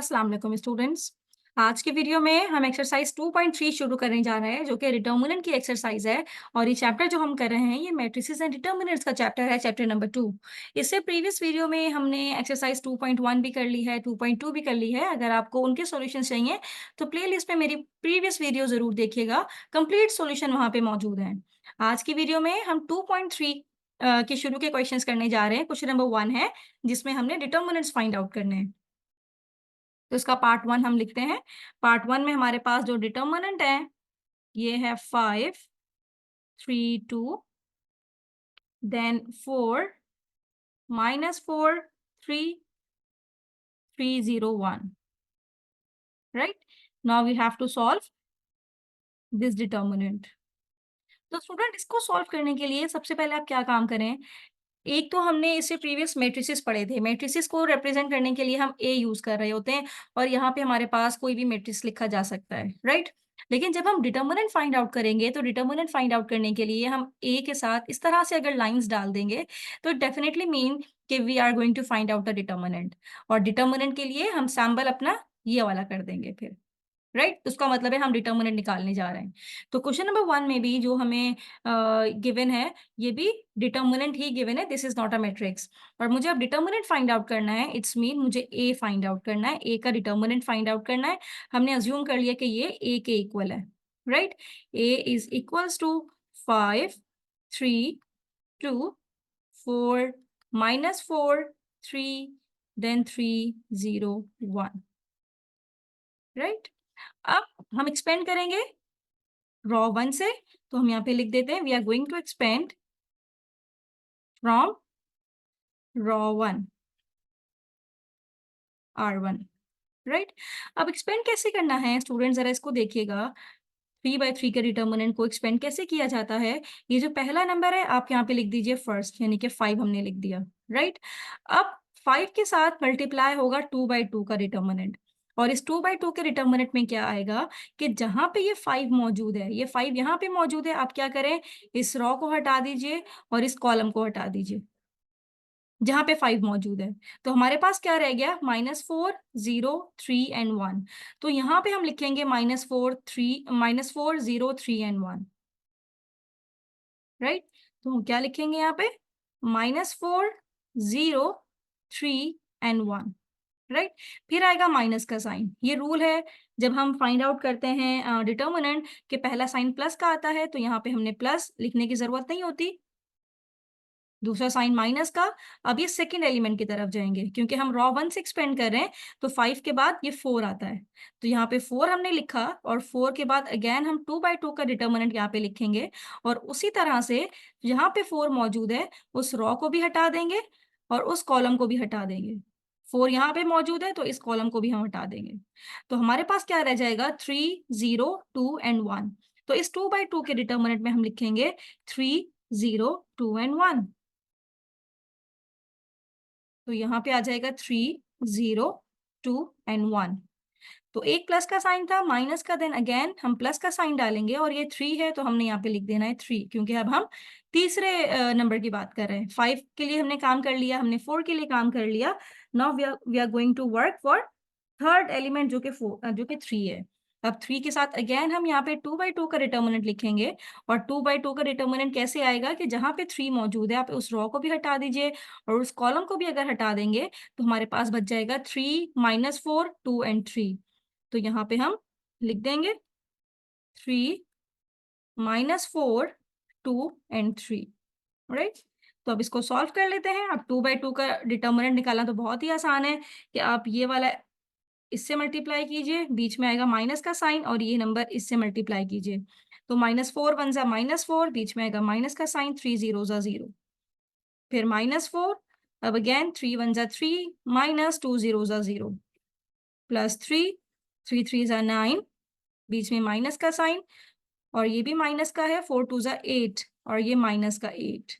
अस्सलाम वालेकुम स्टूडेंट्स। आज के वीडियो में हम एक्सरसाइज 2.3 शुरू करने जा रहे हैं जो कि डिटर्मिनेंट की एक्सरसाइज है। और ये चैप्टर जो हम कर रहे हैं ये मैट्रिसेस एंड डिटर्मिनेंट्स का चैप्टर है, चैप्टर नंबर 2। इससे प्रीवियस वीडियो में हमने एक्सरसाइज 2.1 भी कर ली है, 2.2 भी कर ली है। अगर आपको उनके सॉल्यूशन चाहिए तो प्लेलिस्ट में मेरी प्रीवियस वीडियो जरूर देखिएगा, कंप्लीट सॉल्यूशन वहाँ पे मौजूद है। आज की वीडियो में हम 2.3 के शुरू के क्वेश्चंस करने जा रहे हैं। क्वेश्चन नंबर 1 है जिसमें हमने डिटर्मिनेंट्स फाइंड आउट करने हैं। तो इसका पार्ट 1 हम लिखते हैं। पार्ट 1 में हमारे पास जो डिटर्मिनेंट है ये है 5 3 2 then 4 -4 3 3 0 1, right. Now we have to solve this determinant. तो स्टूडेंट इसको सॉल्व करने के लिए सबसे पहले आप क्या काम करें, एक तो हमने इससे प्रीवियस मैट्रिसेस पढ़े थे। मैट्रिसेस को रिप्रेजेंट करने के लिए हम ए यूज कर रहे होते हैं और यहाँ पे हमारे पास कोई भी मैट्रिक्स लिखा जा सकता है, राइट। लेकिन जब हम डिटर्मिनेंट फाइंड आउट करेंगे तो डिटर्मिनेंट फाइंड आउट करने के लिए हम ए के साथ इस तरह से अगर लाइंस डाल देंगे तो डेफिनेटली मीन कि we are going to find out the determinant. और डिटर्मिनेंट के लिए हम सैम्बल अपना ये वाला कर देंगे फिर, राइट। तो उसका मतलब है हम डिटर्मिनेंट निकालने जा रहे हैं। तो क्वेश्चन नंबर 1 में भी जो हमें गिवन है ये भी डिटर्मिनेंट ही गिवन है, this is not a matrix. और मुझे अब डिटर्मिनेंट फाइंड आउट करना है, इट्स मीन मुझे ए फाइंड आउट करना है, ए का डिटर्मिनेंट फाइंड आउट करना है। हमने अज्यूम कर लिया कि ये ए के इक्वल है, right. A is equals to 5 3 2 4 -4 3 then 3 0 1, right. अब हम एक्सपेंड करेंगे रॉ 1 से, तो हम यहाँ पे लिख देते हैं we are going to expand from row 1 R1, right. अब एक्सपेंड कैसे करना है स्टूडेंट, जरा इसको देखिएगा। 3/3 के डिटर्मिनेंट को एक्सपेंड कैसे किया जाता है। ये जो पहला नंबर है आप यहाँ पे लिख दीजिए फर्स्ट, यानी कि 5 हमने लिख दिया, राइट। अब 5 के साथ मल्टीप्लाई होगा 2/2 का डिटर्मिनेंट। और इस 2/2 के डिटर्मिनेंट में क्या आएगा कि जहां पे ये 5 मौजूद है, ये 5 यहाँ पे मौजूद है, आप क्या करें, इस रॉ को हटा दीजिए और इस कॉलम को हटा दीजिए जहां पे 5 मौजूद है। तो हमारे पास क्या रह गया, -4 0 3 एंड 1। तो यहाँ पे हम लिखेंगे -4 0 3 एंड 1, राइट। तो हम क्या लिखेंगे यहाँ पे, -4 0 3 एंड 1, राइट। फिर आएगा माइनस का साइन। ये रूल है जब हम फाइंड आउट करते हैं डिटर्मिनेंट कि पहला साइन प्लस का आता है, तो यहाँ पे हमने प्लस लिखने की जरूरत नहीं होती, दूसरा साइन माइनस का। अब ये सेकंड एलिमेंट की तरफ जाएंगे क्योंकि हम रॉ 1 से एक्सपेंड कर रहे हैं, तो 5 के बाद ये 4 आता है। तो यहाँ पे 4 हमने लिखा और 4 के बाद अगेन हम 2/2 का डिटर्मिनेंट यहाँ पे लिखेंगे। और उसी तरह से यहाँ पे 4 मौजूद है उस रॉ को भी हटा देंगे और उस कॉलम को भी हटा देंगे। 4 यहाँ पे मौजूद है तो इस कॉलम को भी हम हटा देंगे। तो हमारे पास क्या रह जाएगा, 3 0 2 एंड 1। तो इस 2/2 के डिटर्मिनेंट में हम लिखेंगे 3 0 2 एंड 1। तो यहाँ पे आ जाएगा 3 0 2 एंड 1। तो एक प्लस का साइन था, माइनस का, देन अगेन हम प्लस का साइन डालेंगे और ये 3 है तो हमने यहाँ पे लिख देना है 3, क्योंकि अब हम तीसरे नंबर की बात कर रहे हैं। 5 के लिए हमने काम कर लिया, हमने 4 के लिए काम कर लिया। Now we are going to work for third element जो कि 3 है। अब 3 के साथ अगेन हम यहाँ पे 2/2 का डिटर्मिनेंट लिखेंगे। और 2/2 का डिटर्मिनेंट कैसे आएगा कि जहाँ पे 3 मौजूद है आप उस रॉ को भी हटा दीजिए और उस कॉलम को भी अगर हटा देंगे तो हमारे पास बच जाएगा 3 -4 2 एंड 3। तो यहाँ पे हम लिख देंगे 3 -4 2 एंड 3, राइट। तो अब इसको सॉल्व कर लेते हैं। अब 2/2 का डिटर्मिनेंट निकालना तो बहुत ही आसान है कि आप ये वाला इससे मल्टीप्लाई कीजिए, बीच में आएगा माइनस का साइन और ये नंबर इससे मल्टीप्लाई कीजिए। तो -4 1 जा -4, बीच में आएगा माइनस का साइन, 3 0 जा 0, फिर -4, अब अगेन 3 1 जा 3, -2 0 जा 0, +3 3 3 जा 9, बीच में माइनस का साइन और ये भी माइनस का है, 4 2 जा 8 और ये माइनस का 8।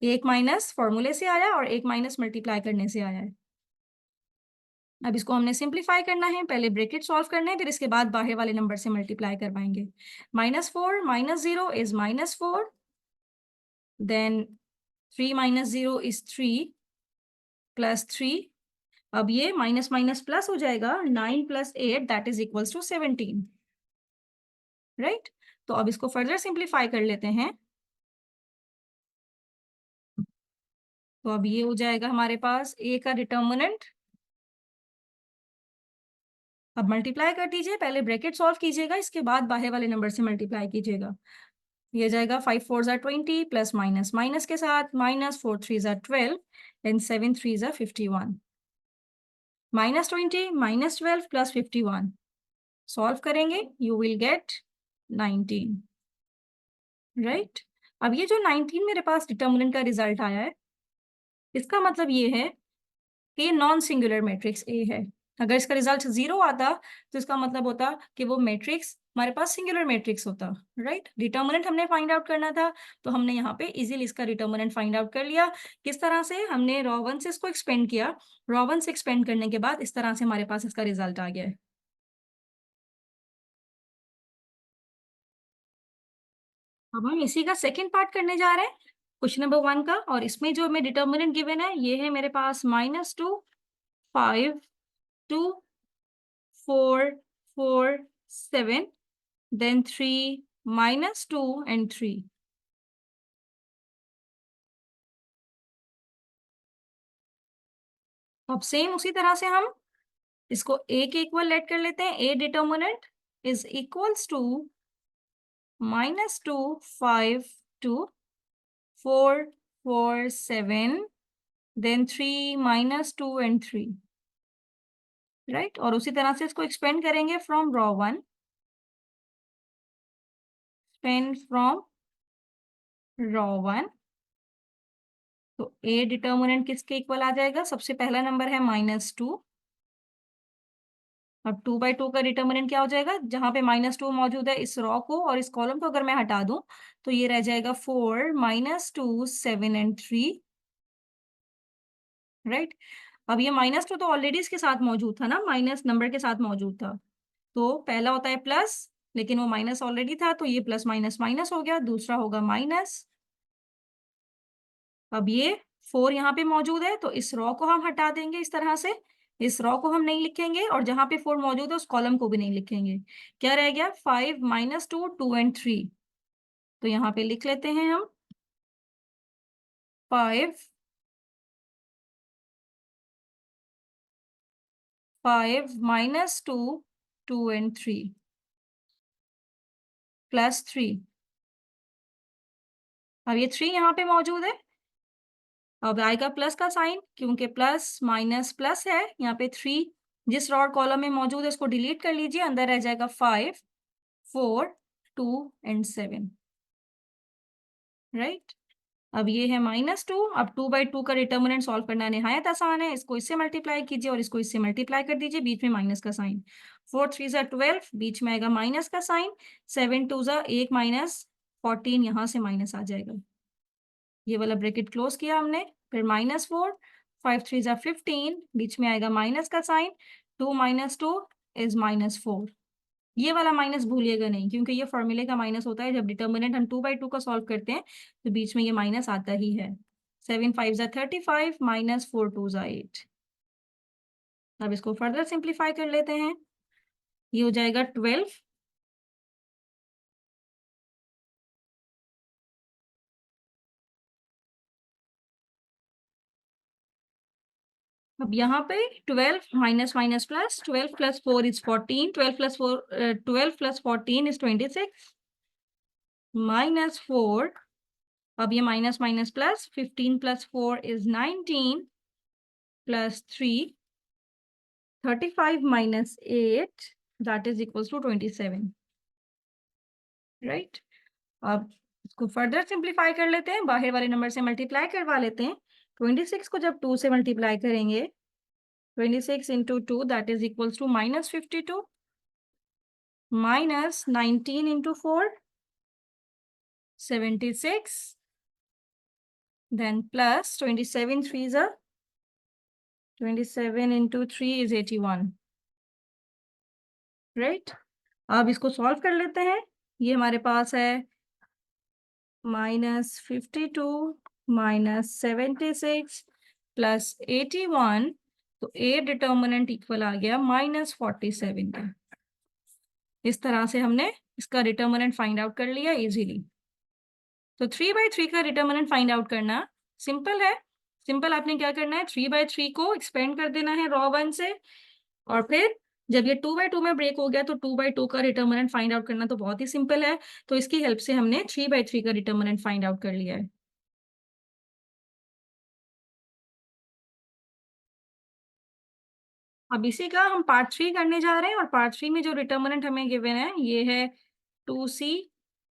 एक माइनस फॉर्मूले से आया और एक माइनस मल्टीप्लाई करने से आया है। अब इसको हमने सिंप्लीफाई करना है, पहले ब्रैकेट सॉल्व करना है, फिर इसके बाद बाहर वाले नंबर से मल्टीप्लाई करवाएंगे। -4 -0 इज -4, देन 3 - 0 इज 3, +3, अब ये माइनस माइनस प्लस हो जाएगा, 9 + 8 that is equals to 17, right? तो अब इसको फर्दर सिंप्लीफाई कर लेते हैं। तो अब ये हो जाएगा हमारे पास a का डिटर्मिनेंट। अब मल्टीप्लाई कर दीजिए, पहले ब्रैकेट सॉल्व कीजिएगा, इसके बाद बाहर वाले नंबर से मल्टीप्लाई कीजिएगा। ये जाएगा 5 4 ज़ा 20 प्लस माइनस माइनस के साथ माइनस 4 3 ज़ा 12 एंड 7 3 ज़ा 51, माइनस 20 माइनस 12 प्लस 51 सॉल्व करेंगे, यू विल गेट 19, राइट? अब ये जो 19 मेरे पास डिटर्मिनेंट का रिजल्ट आया है, इसका मतलब ये है कि ये नॉन सिंगुलर मैट्रिक्स ए है। अगर इसका रिजल्ट 0 आता तो इसका मतलब होता कि वो मैट्रिक्स हमारे पास सिंगुलर मैट्रिक्स होता, राइट? डिटर्मिनेंट हमने फाइंड आउट करना था, तो हमने यहाँ पे इजीली इसका डिटर्मिनेंट फाइंड आउट कर लिया। किस तरह से? हमने रॉ 1 से इसको एक्सपेंड किया, रॉ 1 से एक्सपेंड करने के बाद इस तरह से हमारे पास इसका रिजल्ट आ गया है। अब हम इसी का सेकेंड पार्ट करने जा रहे हैं, क्वेश्चन नंबर 1 का, और इसमें जो हमें डिटर्मिनेंट गिवन है ये है मेरे पास -2 5 2 4 4 7 then 3 -2 and 3। अब सेम उसी तरह से हम इसको a के इक्वल लेट कर लेते हैं। a determinant is equals to -2 5 2 4 4 7 then 3 -2 and 3, right? और उसी तरह से इसको एक्सपेंड करेंगे from row 1, expand from row 1। तो a डिटर्मिनेंट किसके इक्वल आ जाएगा? सबसे पहला नंबर है -2। अब 2/2 का डिटर्मिनेंट क्या हो जाएगा? जहां पे -2 मौजूद है इस रॉ को और इस कॉलम को अगर मैं हटा दूं तो ये रह जाएगा 4 -2 7 एंड 3, राइट? अब ये -2 तो ऑलरेडी इसके साथ मौजूद था ना, माइनस नंबर के साथ मौजूद था। तो पहला होता है प्लस, लेकिन वो माइनस ऑलरेडी था तो ये प्लस माइनस माइनस हो गया, दूसरा होगा माइनस। अब ये 4 यहाँ पे मौजूद है तो इस रॉ को हम हटा देंगे इस तरह से, इस रॉ को हम नहीं लिखेंगे और जहां पे 4 मौजूद है उस कॉलम को भी नहीं लिखेंगे। क्या रह गया? 5 -2 2 एंड 3। तो यहाँ पे लिख लेते हैं हम 5 -2 2 एंड 3 प्लस 3। अब ये 3 यहाँ पे मौजूद है, अब आएगा प्लस का साइन, क्योंकि प्लस माइनस प्लस है, यहाँ पे 3 जिस रॉ कॉलम में मौजूद है उसको डिलीट कर लीजिए, अंदर रह जाएगा 5 4 2 एंड 7, राइट? अब ये है -2। अब 2/2 का डिटर्मिनेंट सॉल्व करना निहायत आसान है, इसको इससे मल्टीप्लाई कीजिए और इसको इससे मल्टीप्लाई कर दीजिए, बीच में माइनस का साइन। 4 3 ज़ा 12, बीच में आएगा माइनस का साइन, 7 2 ज़ा 1 माइनस 14, यहाँ से माइनस आ जाएगा। ये वाला ब्रैकेट क्लोज किया हमने, फिर -4 5 3 ज़ा 15, बीच में आएगा माइनस का साइन, 2 -2 इज -4। ये वाला माइनस भूलिएगा नहीं, क्योंकि ये फॉर्मूले का माइनस होता है, जब डिटर्मिनेंट हम 2/2 का सॉल्व करते हैं तो बीच में ये माइनस आता ही है। 7 5 ज़ा 35 -4 2 ज़ा 8। अब इसको फर्दर सिंप्लीफाई कर लेते हैं, ये हो जाएगा 12। अब यहाँ पे 12 minus minus plus, 12 + 4 is 14, 12 + 14 is 26, -4। अब ये minus minus plus, 15 + 4 is 19 plus 3, 35 minus 8 that is equals to 27, right? अब इसको फर्दर सिंप्लीफाई कर लेते हैं, बाहर वाले नंबर से मल्टीप्लाई करवा लेते हैं। 26 को जब 2 से मल्टीप्लाई करेंगे, 26 into 2 that is equals to -52, minus 19 into 4 76, then plus 27 3s are 27 into 3 is 81, right? अब इसको सॉल्व कर लेते हैं, ये हमारे पास है -52 -76 + 81 तो ए डिटर्मिनेंट इक्वल आ गया -47 का। इस तरह से हमने इसका डिटर्मिनेंट फाइंड आउट कर लिया इजीली। तो 3/3 का डिटर्मिनेंट फाइंड आउट करना सिंपल है। सिंपल, आपने क्या करना है, 3/3 को एक्सपेंड कर देना है रॉ 1 से, और फिर जब ये 2/2 में ब्रेक हो गया तो 2/2 का डिटर्मिनेंट फाइंड आउट करना तो बहुत ही सिंपल है। तो इसकी हेल्प से हमने 3/3 का डिटर्मिनेंट फाइंड आउट कर लिया है। अब इसी का हम पार्ट 3 करने जा रहे हैं, और पार्ट 3 में जो डिटर्मिनेंट हमें गिवन है ये है 2C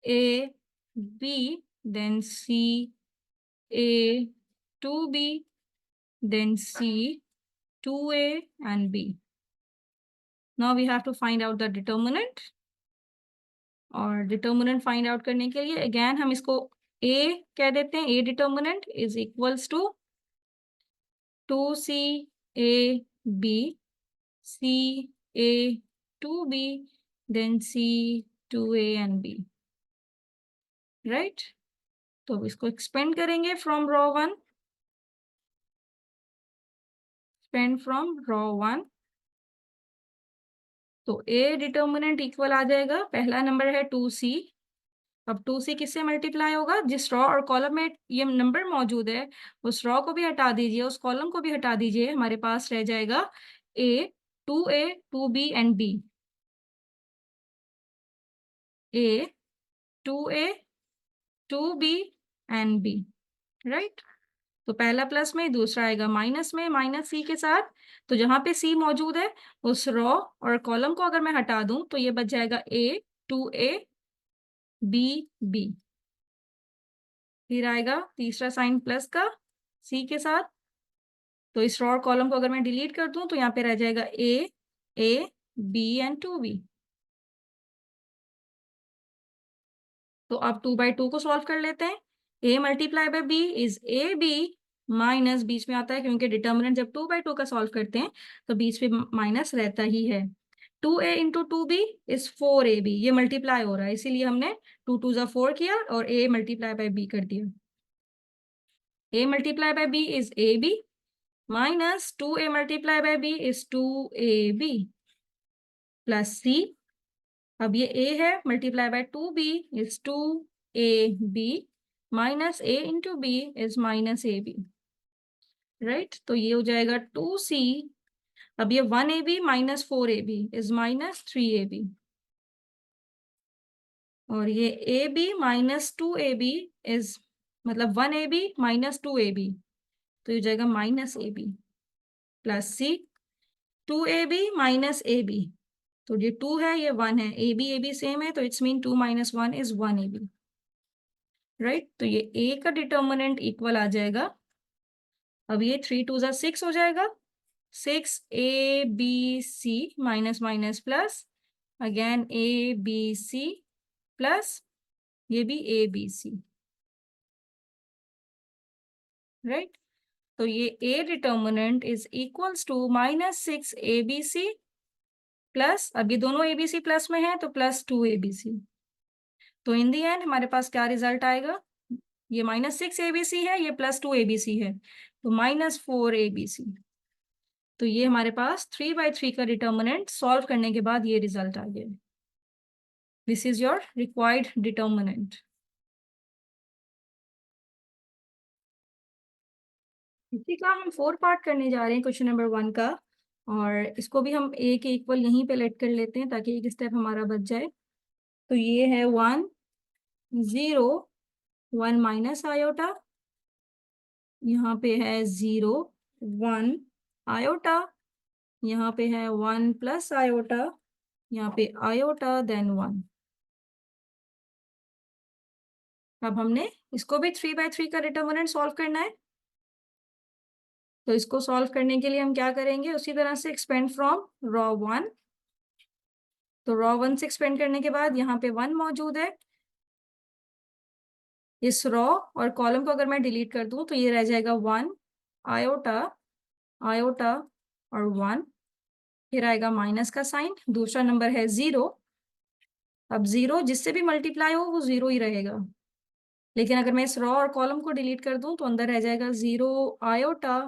A B, then C A 2B, then C 2A and B. Now we have to find out the determinant, और डिटर्मिनेंट फाइंड आउट करने के लिए अगेन हम इसको A कह देते हैं। A determinant is equals to 2C A B, C A 2B, then C 2A and B, right. तो अब इसको एक्सपेंड करेंगे from row 1, expand from row 1। तो A डिटर्मिनेंट इक्वल आ जाएगा, पहला नंबर है 2C। अब 2C किससे मल्टीप्लाई होगा, जिस रॉ और कॉलम में ये नंबर मौजूद है उस रॉ को भी हटा दीजिए, उस कॉलम को भी हटा दीजिए, हमारे पास रह जाएगा A 2A 2B and B। A 2A 2B and B, right. तो पहला प्लस में, दूसरा आएगा माइनस में, माइनस C के साथ। तो जहां पे C मौजूद है उस रॉ और कॉलम को अगर मैं हटा दूं तो ये बच जाएगा A 2A B B। फिर आएगा तीसरा साइन प्लस का C के साथ। तो इस रॉ और कॉलम को अगर मैं डिलीट कर दूं तो यहाँ पे रह जाएगा A B एंड 2B। तो अब 2/2 को सॉल्व कर लेते हैं। A मल्टीप्लाई बाय B इज AB, माइनस बीच में आता है क्योंकि डिटर्मिनेंट जब 2/2 का सॉल्व करते हैं तो बीच में माइनस रहता ही है। 2A into 2B is 4AB, ये मल्टीप्लाई हो रहा है इसीलिए हमने 2 2 जा 4 किया और A मल्टीप्लाई बाय B कर दिया। A मल्टीप्लाई बाय B इज AB, minus 2A multiply by B is 2AB, plus C। अब ये A है, multiply by 2B is 2AB, minus A into B is minus AB, right. तो ये हो जाएगा 2C। अब ये 1AB minus 4AB is minus 3AB, और ये AB माइनस 2AB इज, मतलब 1AB माइनस 2AB, तो ये हो जाएगा minus AB, plus C 2AB minus AB। तो ये 2 है, ये 1 है, AB AB सेम है, तो it's mean 2 minus 1 is 1AB, right. तो ये A का डिटर्मिनेंट इक्वल आ जाएगा, अब ये 3 2 जा 6 हो जाएगा, 6ABC minus minus plus, again ABC plus ये भी ABC, राइट। तो ये A determinant is equals to -6ABC plus, अब ये दोनों ABC प्लस में है तो प्लस 2ABC। तो इन दी एंड हमारे पास क्या रिजल्ट आएगा, ये -6ABC है, ये +2ABC है, तो -4ABC। तो ये हमारे पास 3/3 का डिटर्मिनेंट सॉल्व करने के बाद ये रिजल्ट आ गया। This is your required determinant. इसी का हम 4 पार्ट करने जा रहे हैं क्वेश्चन नंबर 1 का, और इसको भी हम A के इक्वल यहीं पे लेट कर लेते हैं ताकि एक स्टेप हमारा बच जाए। तो ये है 1 0 1 माइनस आयोटा, यहाँ पे है 0 1 आयोटा, यहाँ पे है 1 प्लस आयोटा, यहाँ पे आयोटा देन 1। अब हमने इसको भी 3/3 का डिटर्मिनेंट सॉल्व करना है। तो इसको सॉल्व करने के लिए हम क्या करेंगे, उसी तरह से एक्सपेंड फ्रॉम रॉ 1। तो रॉ 1 से एक्सपेंड करने के बाद यहाँ पे 1 मौजूद है, इस रॉ और कॉलम को अगर मैं डिलीट कर दूं तो ये रह जाएगा 1 आयोटा आयोटा और 1। फिर आएगा माइनस का साइन, दूसरा नंबर है 0। अब 0 जिससे भी मल्टीप्लाई हो वो 0 ही रहेगा, लेकिन अगर मैं इस रॉ और कॉलम को डिलीट कर दूं तो अंदर रह जाएगा 0 आयोटा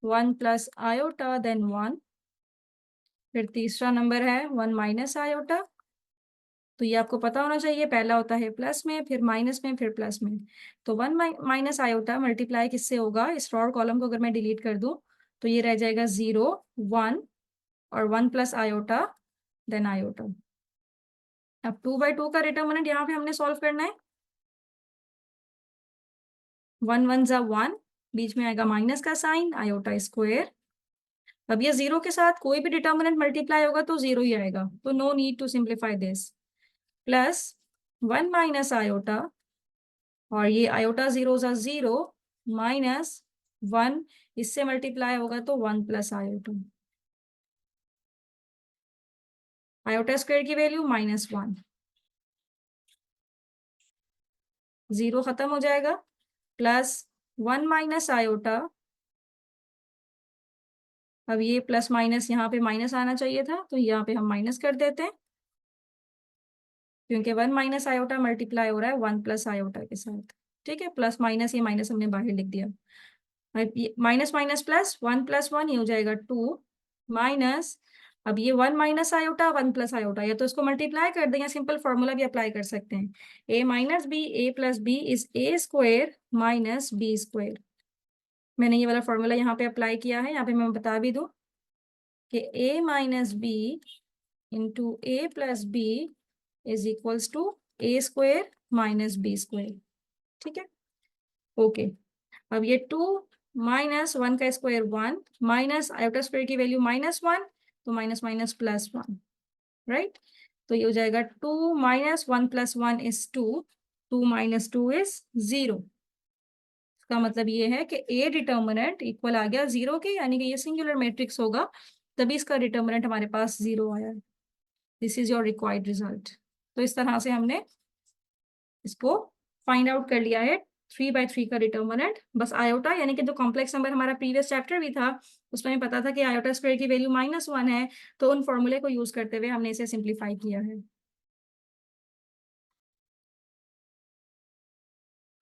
1 प्लस आयोटा देन 1। फिर तीसरा नंबर है 1 माइनस आयोटा। तो ये आपको पता होना चाहिए, पहला होता है प्लस में, फिर माइनस में, फिर प्लस में। तो 1 माइनस आयोटा मल्टीप्लाई किससे होगा? इस रॉड कॉलम को अगर मैं डिलीट कर दूं तो ये रह जाएगा 0 1 और 1 प्लस आयोटा देन आयोटा। अब 2/2 का डिटर्मिनेंट यहाँ पे हमने सॉल्व करना है। 1 1 जा 1, बीच में आएगा माइनस का साइन, आयोटा स्क्वायर। अब ये 0 के साथ कोई भी डिटर्मिनेंट मल्टीप्लाई होगा तो 0 ही आएगा, तो no need to simplify this. Plus 1 minus iota, और ये आयोटा 0 जा 0 माइनस 1, इससे मल्टीप्लाई होगा तो 1 प्लस आयोटा। आयोटा स्क्वायर की वैल्यू -1, 0 खत्म हो जाएगा। प्लस 1 माइनस आयोटा, अब ये प्लस माइनस यहाँ पे माइनस आना चाहिए था तो यहाँ पे हम माइनस कर देते हैं, क्योंकि 1 माइनस आयोटा मल्टीप्लाई हो रहा है 1 प्लस आयोटा के साथ। ठीक है, प्लस माइनस, ये माइनस हमने बाहर लिख दिया। माइनस माइनस प्लस 1 प्लस 1 ये हो जाएगा 2 माइनस, अब ये 1 माइनस आयोटा 1 प्लस आयोटा, या तो इसको मल्टीप्लाई कर दें या सिंपल फॉर्मूला भी अप्लाई कर सकते हैं। A minus B A plus B is A square minus B square. मैंने ये वाला फॉर्मूला यहाँ पे अप्लाई किया है, यहाँ पे मैं बता भी दूं कि A minus B into A plus B is equals to A square minus B square. ठीक है, ओके। अब ये 2 माइनस 1 का स्क्वायर 1 माइनस आयोटा स्क्वायर की वैल्यू -1, तो माइनस माइनस प्लस 1, राइट। तो ये हो जाएगा 2 minus 1 plus 1 is 2, 2 minus 2 is 0। इसका मतलब ये है कि ए डिटर्मिनेंट इक्वल आ गया 0 के, यानी कि ये सिंगुलर मैट्रिक्स होगा, तभी इसका डिटर्मिनेंट हमारे पास 0 आया। This is your required result. तो इस तरह से हमने इसको फाइंड आउट कर लिया है 3/3 का डिटर्मिनेंट। बस आयोटा, यानी कि जो कॉम्प्लेक्स नंबर हमारा प्रीवियस चैप्टर भी था उसमें पता था कि आयोटा स्क्वायर की वैल्यू -1 है, तो उन फॉर्मूले को यूज करते हुए हमने इसे सिंप्लीफाई किया है।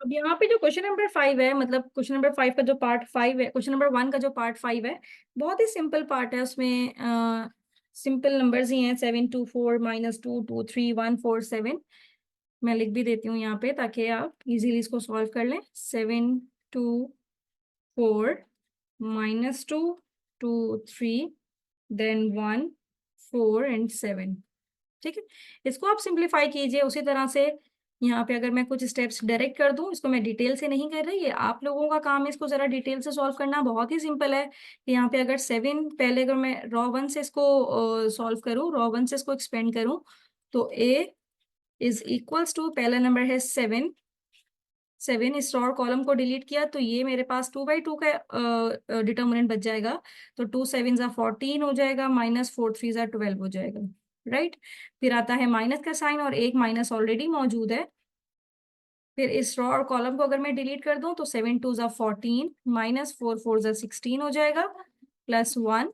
अब यहाँ पे जो क्वेश्चन नंबर 5 है, मतलब क्वेश्चन नंबर 5 का जो पार्ट 5 है, क्वेश्चन नंबर 1 का जो पार्ट 5 है, बहुत ही सिंपल पार्ट है। उसमें सिंपल नंबर्स ही हैं, 7 2 4 -2 2 3 1 4 7। मैं लिख भी देती हूँ यहाँ पे ताकि आप इजीली इसको सॉल्व कर लें। 7 2 4 -2 2 3 देन 1 4 एंड 7। ठीक है, इसको आप सिंप्लीफाई कीजिए उसी तरह से। यहाँ पे अगर मैं कुछ स्टेप्स डायरेक्ट कर दूं, इसको मैं डिटेल से नहीं कर रही, ये आप लोगों का काम है इसको जरा डिटेल से सॉल्व करना। बहुत ही सिंपल है कि यहाँ पे अगर 7, पहले अगर मैं रॉ 1 से इसको सॉल्व करूँ, रॉ 1 से इसको एक्सपेंड करूँ, तो a इज इक्वल्स टू, पहला नंबर है 7, 7 इस रॉ कॉलम को डिलीट किया तो ये मेरे पास 2/2 का डिटर्मिनेंट बच जाएगा। तो 2 7 जा 14 हो जाएगा, -4 3 जा 12 हो जाएगा, राइट। फिर आता है माइनस का साइन, और एक माइनस ऑलरेडी मौजूद है। फिर इस रॉ और कॉलम को अगर मैं डिलीट कर दूं तो 7 2 जा 14 -4 4 जा 16 हो जाएगा, +1।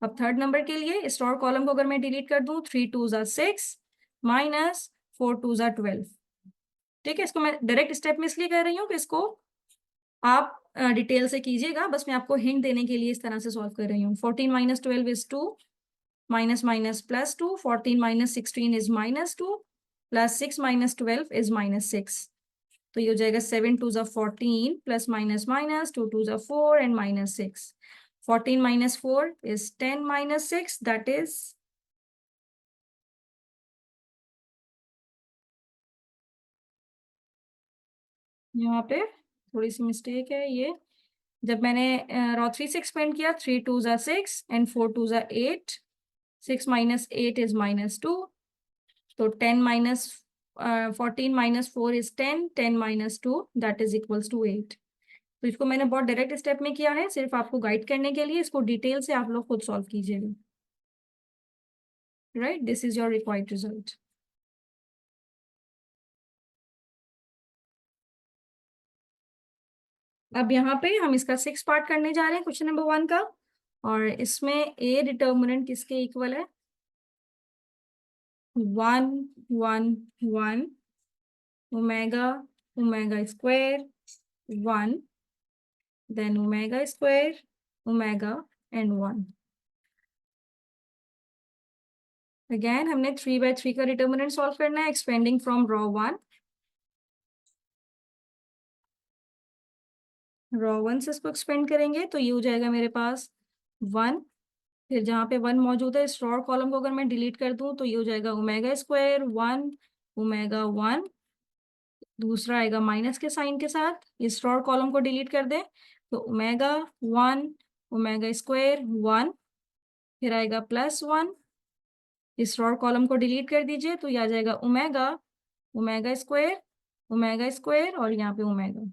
अब थर्ड नंबर के लिए इस रॉ और कॉलम को अगर मैं डिलीट कर दूं, 3 2 जा 6 -4 2 जा 12। ठीक है, इसको मैं डायरेक्ट स्टेप में इसलिए कर रही हूँ कि इसको आप डिटेल से कीजिएगा, बस मैं आपको हिंट देने के लिए इस तरह से सॉल्व कर रही हूँ। 14 - 12 is 2, minus minus +2, 14 - 16 is -2, +6 - 12 is -6। तो ये हो जाएगा 7 2 जा 14 प्लस माइनस माइनस 2 2 जा 4 एंड -6। 14 - 4 इज 10 - 6, दैट इज यहाँ पे थोड़ी सी मिस्टेक है। ये जब मैंने रॉ 3 से एक्सपेंड किया, 3 2 जा 6 एंड 4 2 जा 8, 6 - 8 इज -2, तो 10 minus 14 - 4 is 10, 10 - 2 that is equals to 8। तो इसको मैंने बहुत डायरेक्ट स्टेप में किया है, सिर्फ आपको गाइड करने के लिए। इसको डिटेल से आप लोग खुद सॉल्व कीजिएगा, right. This is your required result. अब यहाँ पे हम इसका 6 पार्ट करने जा रहे हैं क्वेश्चन नंबर 1 का, और इसमें ए डिटर्मिनेंट किसके इक्वल है? 1 1 1 omega, omega square 1 then omega square omega and 1। Again हमने 3/3 का डिटर्मिनेंट सॉल्व करना है, एक्सपेंडिंग फ्रॉम रॉ 1। रॉ 1 से इसको एक्सपेंड करेंगे तो ये हो जाएगा मेरे पास 1। फिर जहाँ पे 1 मौजूद है, इस रॉ कॉलम को अगर मैं डिलीट कर दूं तो ये हो जाएगा ओमेगा स्क्वायर 1 ओमेगा 1। दूसरा आएगा माइनस के साइन के साथ, इस रॉ कॉलम को डिलीट कर दें तो ओमेगा 1 ओमेगा स्क्वायर 1। फिर आएगा +1, इस रॉ कॉलम को डिलीट कर दीजिए तो ये आ जाएगा ओमेगा ओमेगा स्क्वायर और यहाँ पे ओमेगा।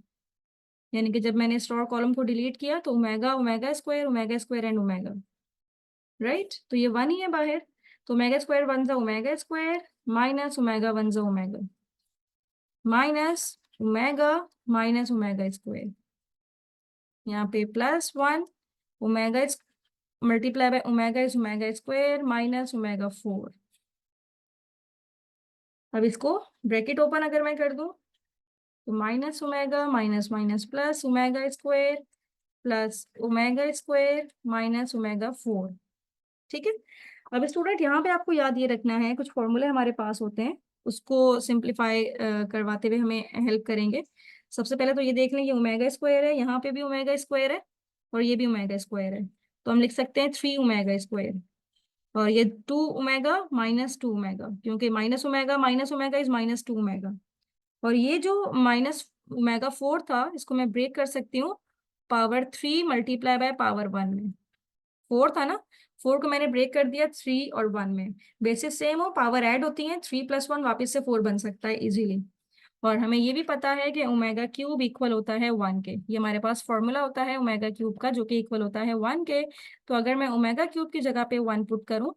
यानी कि जब मैंने इस रॉ कॉलम को डिलीट किया तो omega square and omega, right. तो ये 1 ही है बाहर, तो ओमेगा स्क्वायर 1 जा ओमेगा स्क्वायर माइनस ओमेगा 1 जा ओमेगा माइनस ओमेगा स्क्वायर। यहाँ पे +1 omega multiply by omega is omega square minus omega 4। अब इसको ब्रैकेट ओपन अगर मैं कर दूं तो minus omega minus minus plus omega square minus omega 4। ठीक है। अब स्टूडेंट यहाँ पे आपको याद ये रखना है, कुछ फॉर्मूले हमारे पास होते हैं, उसको सिंप्लीफाई करवाते हुए हमें हेल्प करेंगे। सबसे पहले तो ये देख लें, ये ओमेगा स्क्वायर है, यहाँ पे भी ओमेगा स्क्वायर है और ये भी ओमेगा स्क्वायर है, तो हम लिख सकते हैं 3 ओमेगा स्क्वायर। और ये 2 ओमेगा माइनस 2 ओमेगा, क्योंकि माइनस ओमेगा इज -2 ओमेगा। और ये जो -ओमेगा 4 था, इसको मैं ब्रेक कर सकती हूँ पावर 3 मल्टीप्लाई बाय पावर 1 में। 4 था ना, 4 को मैंने ब्रेक कर दिया 3 और 1 में। बेसिस सेम हो, पावर ऐड होती है, 3 + 1 वापस से 4 बन सकता है इजीली। और हमें ये भी पता है कि ओमेगा क्यूब इक्वल होता है 1 के, ये हमारे पास फॉर्मूला होता है ओमेगा क्यूब का जो कि इक्वल होता है 1 के। तो अगर मैं ओमेगा क्यूब की जगह पे 1 पुट करूं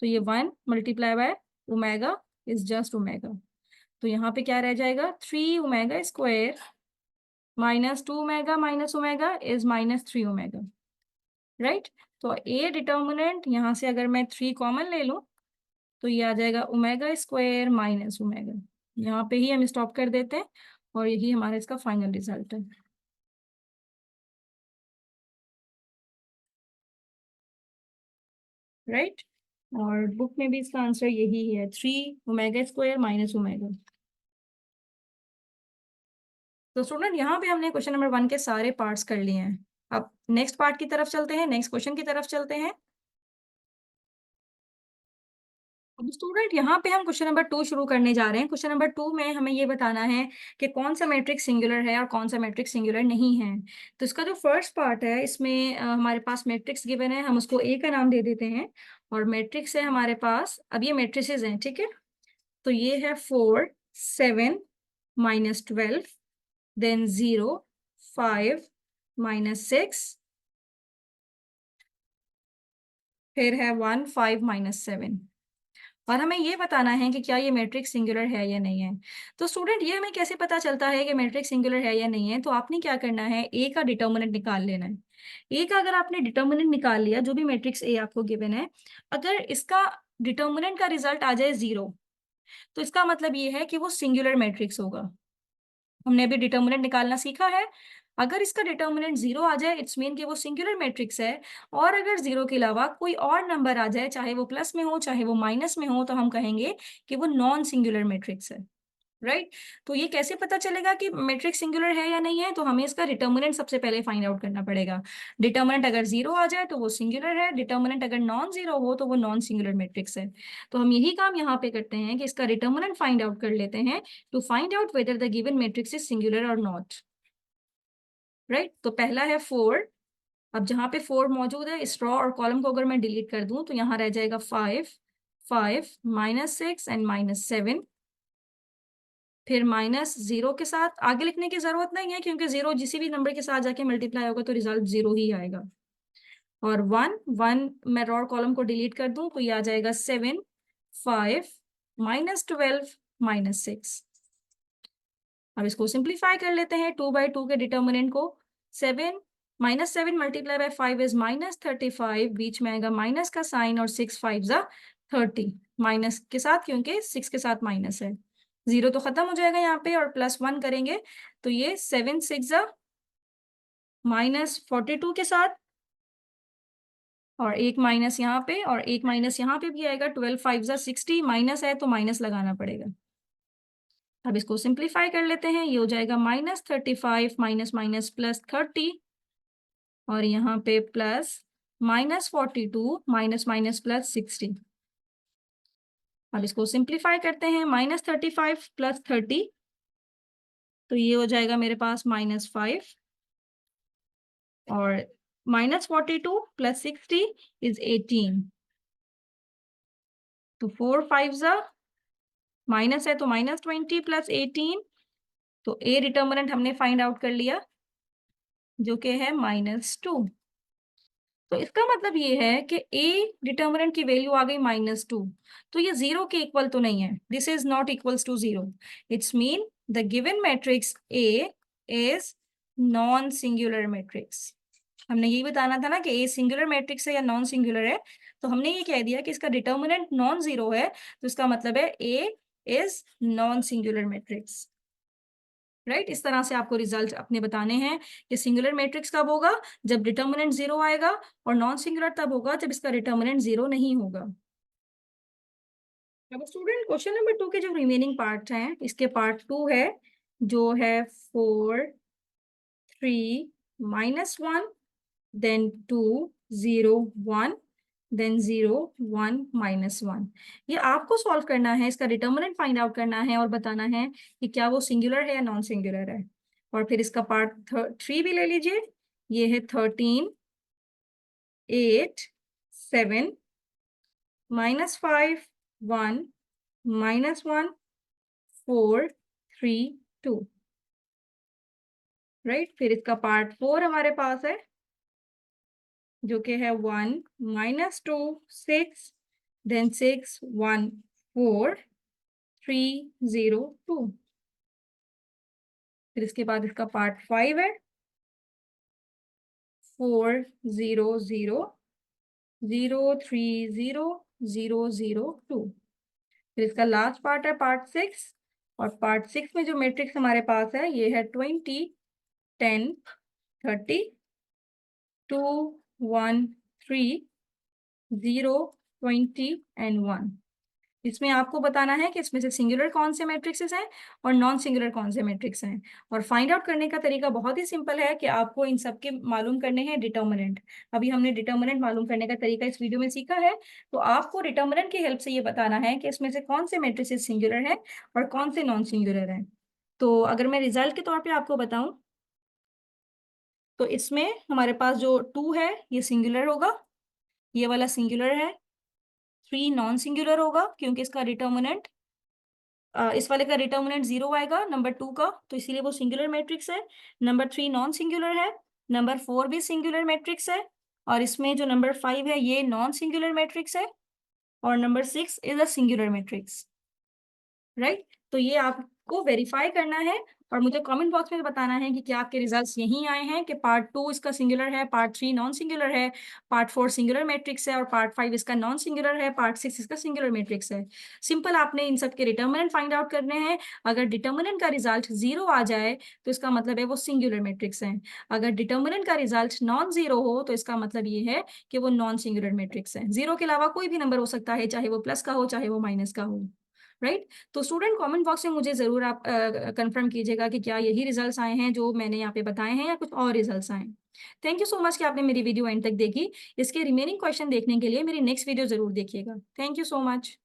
तो ये 1 multiply by omega is just omega. तो यहाँ पे क्या रह जाएगा, 3 omega square -2 omega minus omega is -3 omega, right. तो ए डिटर्मिनेंट यहाँ से अगर मैं 3 कॉमन ले लूँ तो ये आ जाएगा ओमेगा स्क्वायर माइनस ओमेगा। यहाँ पे ही हम स्टॉप कर देते हैं और यही हमारा इसका फाइनल रिजल्ट है, राइट। और बुक में भी इसका आंसर यही है, 3 ओमेगा स्क्वायर माइनस ओमेगा। तो स्टूडेंट यहाँ पे हमने क्वेश्चन नंबर 1 के सारे पार्ट्स कर लिए हैं। अब नेक्स्ट पार्ट की तरफ चलते हैं, नेक्स्ट क्वेश्चन की तरफ चलते हैं। स्टूडेंट यहाँ पे हम क्वेश्चन नंबर 2 शुरू करने जा रहे हैं। क्वेश्चन नंबर 2 में हमें ये बताना है कि कौन सा मैट्रिक्स सिंगुलर है और कौन सा मैट्रिक्स सिंगुलर नहीं है। तो इसका जो फर्स्ट पार्ट है, इसमें हमारे पास मैट्रिक्स गिवन है, हम उसको ए का नाम दे देते हैं। और मैट्रिक्स है हमारे पास, अब ये मैट्रिसेस हैं, ठीक है। तो ये है 4 7 -12 देन 0 5 -6 फिर है 1 5 -7। और हमें ये बताना है कि क्या ये मैट्रिक्स सिंगुलर है या नहीं है। तो स्टूडेंट ये हमें कैसे पता चलता है कि मैट्रिक्स सिंगुलर है या नहीं है, तो आपने क्या करना है, ए का डिटर्मिनेंट निकाल लेना है। ए का अगर आपने डिटर्मिनेंट निकाल लिया, जो भी मैट्रिक्स ए आपको गिवन है, अगर इसका डिटर्मिनेंट का रिजल्ट आ जाए 0, तो इसका मतलब ये है कि वो सिंगुलर मैट्रिक्स होगा। हमने अभी डिटर्मिनेंट निकालना सीखा है। अगर इसका डिटर्मिनेंट 0 आ जाए, इट्स मीन कि वो सिंगुलर मैट्रिक्स है। और अगर 0 के अलावा कोई और नंबर आ जाए, चाहे वो प्लस में हो चाहे वो माइनस में हो, तो हम कहेंगे कि वो नॉन सिंगुलर मैट्रिक्स है, राइट। तो ये कैसे पता चलेगा कि मैट्रिक्स सिंगुलर है या नहीं है, तो हमें इसका डिटर्मिनेंट सबसे पहले फाइंड आउट करना पड़ेगा। डिटर्मिनेंट अगर 0 आ जाए तो वो सिंगुलर है, डिटर्मिनेंट अगर नॉन 0 हो तो वो नॉन सिंगुलर मैट्रिक्स है। तो हम यही काम यहाँ पे करते हैं कि इसका डिटर्मिनेंट फाइंड आउट कर लेते हैं to find out whether the given matrix is singular और नॉट, राइट। तो पहला है 4। अब जहाँ पे 4 मौजूद है, इस रो और कॉलम को अगर मैं डिलीट कर दूं तो यहाँ रह जाएगा 5 5 -6 एंड -7। फिर -0 के साथ आगे लिखने की जरूरत नहीं है, क्योंकि 0 जिसी भी नंबर के साथ जाके मल्टीप्लाई होगा तो रिजल्ट 0 ही आएगा। और 1 1 मैं रो और कॉलम को डिलीट कर दूं तो ये आ जाएगा 7 5 -12 -6। अब इसको सिंप्लीफाई कर लेते हैं, 2/2 के डिटर्मिनेंट को। 7 -7 मल्टीप्लाई बाय 5 इज -35, बीच में आएगा माइनस का साइन और 6 5 जा 30, माइनस के साथ क्योंकि 6 के साथ माइनस है। 0 तो खत्म हो जाएगा यहाँ पे और +1 करेंगे तो ये 7 6 जा -42 के साथ, और एक माइनस यहाँ पे और एक माइनस यहाँ पे भी आएगा। 12 5 जा 60, माइनस है तो माइनस लगाना पड़ेगा। अब इसको सिंप्लीफाई कर लेते हैं, ये हो जाएगा -35 माइनस माइनस प्लस 30, और यहाँ पे प्लस -42 माइनस माइनस प्लस 60। अब इसको सिंप्लीफाई करते हैं, -35 प्लस 30, तो ये हो जाएगा मेरे पास -5, और -42 प्लस 60 इज 18, तो 4 5 जा, माइनस है तो -20 प्लस 18, तो ए डिटर्मिनेंट हमने फाइंड आउट कर लिया, जो कि है -2। तो इसका मतलब ये है कि ए डिटर्मिनेंट की वैल्यू आ गई -2, तो ये जीरो के इक्वल तो नहीं है। This is not equals to zero. It's mean the given matrix A is non singular matrix. हमने यही बताना था ना कि ए सिंगुलर मैट्रिक्स है या नॉन सिंगुलर है, तो हमने ये कह दिया कि इसका डिटर्मिनेंट नॉन जीरो है, तो इसका मतलब है A is non singular matrix. Right, इस तरह से आपको रिजल्ट अपने बताने हैं कि सिंगुलर मैट्रिक्स कब होगा, जब डिटर्मिनेंट जीरो आएगा, और नॉन सिंगुलर तब होगा जब इसका डिटर्मिनेंट जीरो नहीं होगा। अब स्टूडेंट क्वेश्चन नंबर 2 के जो रिमेनिंग पार्ट हैं, इसके पार्ट 2 है, जो है 4 3 -1 देन 2 0 1 देन 0 1 -1। ये आपको सॉल्व करना है, इसका डिटर्मिनेंट फाइंड आउट करना है और बताना है कि क्या वो सिंगुलर है या नॉन सिंगुलर है। और फिर इसका पार्ट 3 भी ले लीजिए, ये है 13 8 7 -5 1 -1 4 3 2। राइट, फिर इसका पार्ट 4 हमारे पास है, जो कि है 1 -2 6 देन 6 1 4 3 0 2। फिर इसके बाद इसका पार्ट 5 है, 4 0 0 0 3 0 0 0 2। फिर इसका लास्ट पार्ट है पार्ट 6, और पार्ट 6 में जो मैट्रिक्स हमारे पास है, ये है 20 10 30 2 1 3 0 20 एंड 1। इसमें आपको बताना है कि इसमें से सिंगुलर कौन से मैट्रिक्सेस हैं और नॉन सिंगुलर कौन से मैट्रिक्स हैं। और फाइंड आउट करने का तरीका बहुत ही सिंपल है कि आपको इन सब के मालूम करने हैं डिटर्मिनेंट। अभी हमने डिटर्मिनेंट मालूम करने का तरीका इस वीडियो में सीखा है, तो आपको डिटर्मिनेंट की हेल्प से ये बताना है कि इसमें से कौन से मैट्रिक्सेस सिंगुलर हैं और कौन से नॉन सिंगुलर हैं। तो अगर मैं रिजल्ट के तौर पर आपको बताऊं, तो इसमें हमारे पास जो 2 है ये सिंगुलर होगा, ये वाला सिंगुलर है। 3 नॉन सिंगुलर होगा क्योंकि इसका डिटर्मिनेंट इस वाले का डिटर्मिनेंट 0 आएगा नंबर 2 का, तो इसीलिए वो सिंगुलर मैट्रिक्स है। नंबर 3 नॉन सिंगुलर है। नंबर 4 भी सिंगुलर मैट्रिक्स है, और इसमें जो नंबर 5 है ये नॉन सिंगुलर मैट्रिक्स है, और number 6 is a singular matrix. Right, तो ये आपको वेरीफाई करना है और मुझे कमेंट बॉक्स में बताना है कि क्या आपके रिजल्ट्स यही आए हैं कि पार्ट 2 इसका सिंगुलर है, पार्ट 3 नॉन सिंगुलर है, पार्ट 4 सिंगुलर मैट्रिक्स है, और पार्ट 5 इसका नॉन सिंगुलर है, पार्ट 6 इसका सिंगुलर मैट्रिक्स है। सिंपल, आपने इन सब के डिटर्मिनेंट फाइंड आउट करने हैं। अगर डिटर्मिनेंट का रिजल्ट 0 आ जाए तो इसका मतलब है वो सिंगुलर मैट्रिक्स है। अगर डिटर्मिनेंट का रिजल्ट नॉन जीरो हो तो इसका मतलब ये है कि वो नॉन सिंगुलर मैट्रिक्स है। जीरो के अलावा कोई भी नंबर हो सकता है, चाहे वो प्लस का हो चाहे वो माइनस का हो। राइट, तो स्टूडेंट कमेंट बॉक्स में मुझे जरूर आप कंफर्म कीजिएगा कि क्या यही रिजल्ट्स आए हैं जो मैंने यहाँ पे बताए हैं या कुछ और रिजल्ट्स आए। थैंक यू सो मच कि आपने मेरी वीडियो एंड तक देखी। इसके रिमेनिंग क्वेश्चन देखने के लिए मेरी नेक्स्ट वीडियो जरूर देखिएगा। Thank you so much.